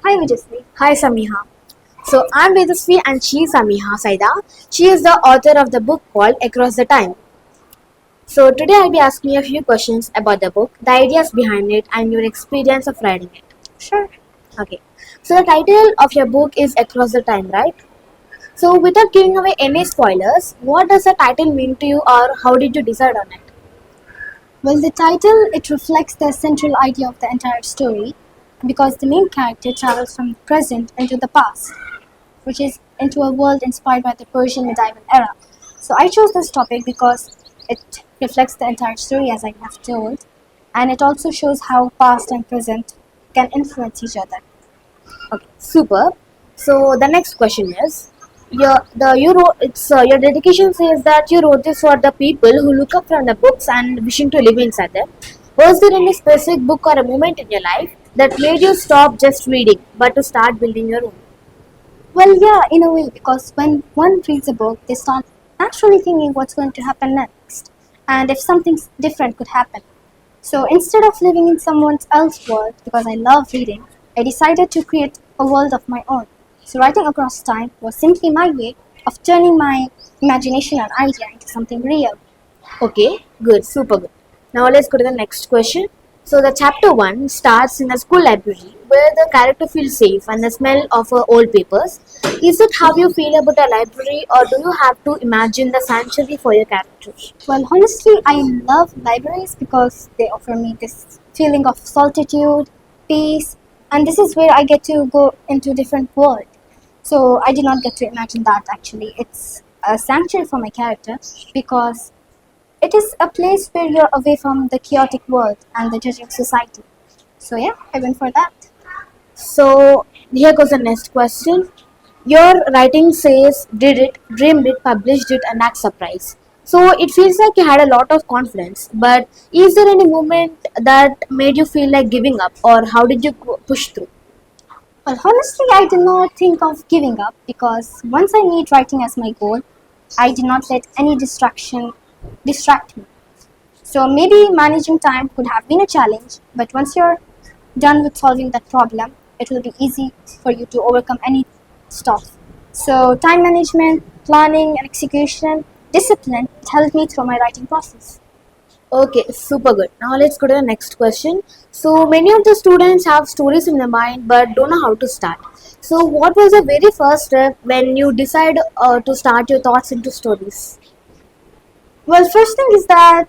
Hi Vijay. Hi Sameeha. So I'm Vedasvi and she is Sameeha Syeda. She is the author of the book called Across the Time. So today I'll be asking you a few questions about the book, the ideas behind it and your experience of writing it. Sure. Okay. So the title of your book is Across the Time, right? So without giving away any spoilers, what does the title mean to you or how did you decide on it? Well, the title it reflects the central idea of the entire story because the main character travels from the present into the past, which is into a world inspired by the Persian medieval era. So I chose this topic because it reflects the entire story as I have told, and it also shows how past and present can influence each other. Okay, super. So the next question is, your dedication says that you wrote this for the people who look up from the books and wishing to live inside them. Was there any specific book or a moment in your life that made you stop just reading, but to start building your own? Well, yeah, in a way, because when one reads a book, they start naturally thinking what's going to happen next, and if something different could happen. So instead of living in someone else's world, because I love reading, I decided to create a world of my own. So writing across time was simply my way of turning my imagination and idea into something real. Okay, good, super good. Now let's go to the next question. So the chapter one starts in a school library where the character feels safe and the smell of old papers. Is it how you feel about a library, or do you have to imagine the sanctuary for your character? Well, honestly, I love libraries because they offer me this feeling of solitude, peace, and this is where I get to go into different world. So I did not get to imagine that actually. It's a sanctuary for my character because it is a place where you're away from the chaotic world and the judging society. So yeah, I went for that. So here goes the next question. Your writing says did it, dreamed it, published it, and act surprised. So it feels like you had a lot of confidence. But is there any moment that made you feel like giving up, or how did you push through? Well, honestly, I did not think of giving up because once I made writing as my goal, I did not let any distraction distract me. So maybe managing time could have been a challenge, but once you're done with solving that problem, it will be easy for you to overcome any stuff. So time management, planning and execution, discipline, it helped me through my writing process. Okay, super good. Now let's go to the next question. So many of the students have stories in their mind but don't know how to start. So what was the very first step when you decide to start your thoughts into stories? Well, first thing is that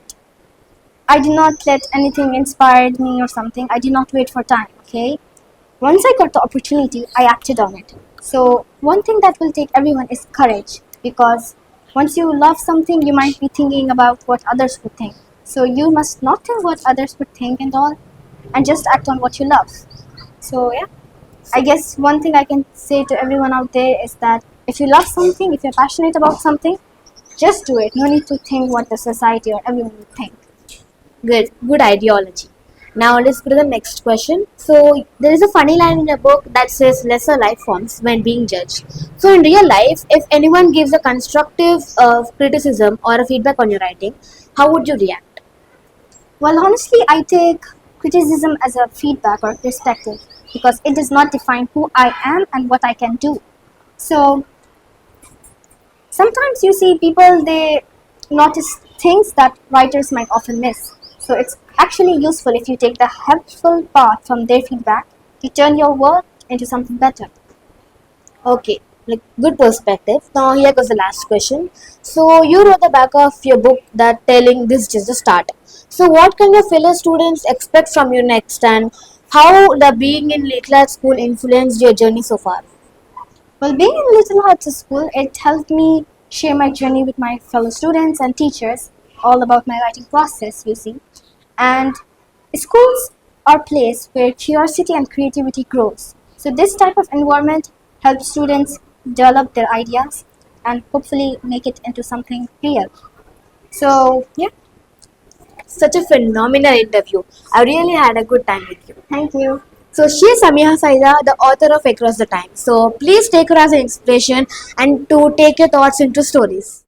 I did not let anything inspire me or something. I did not wait for time, okay? Once I got the opportunity, I acted on it. So, one thing that will take everyone is courage because once you love something, you might be thinking about what others would think. So, you must not think what others would think and all, and just act on what you love. So, yeah, I guess one thing I can say to everyone out there is that if you love something, if you're passionate about something, just do it. No need to think what the society or everyone would think. Good ideology. Now let's go to the next question. So there is a funny line in your book that says lesser life forms when being judged. So in real life, if anyone gives a constructive criticism or a feedback on your writing, how would you react? Well, honestly, I take criticism as a feedback or perspective because it does not define who I am and what I can do. So sometimes you see people they notice things that writers might often miss. So it's actually useful if you take the helpful part from their feedback to turn your work into something better. Okay, like good perspective. Now here goes the last question. So you wrote the back of your book that telling this is just the start. So what can your fellow students expect from you next, and how the being in literate school influenced your journey so far? Well, being in Little Hearts School, it helped me share my journey with my fellow students and teachers, all about my writing process, you see. And schools are place where curiosity and creativity grows. So this type of environment helps students develop their ideas and hopefully make it into something real. So yeah, Such a phenomenal interview. I really had a good time with you. thank you. So she is Sameeha Syeda, the author of Across the Time. So please take her as an inspiration and to take your thoughts into stories.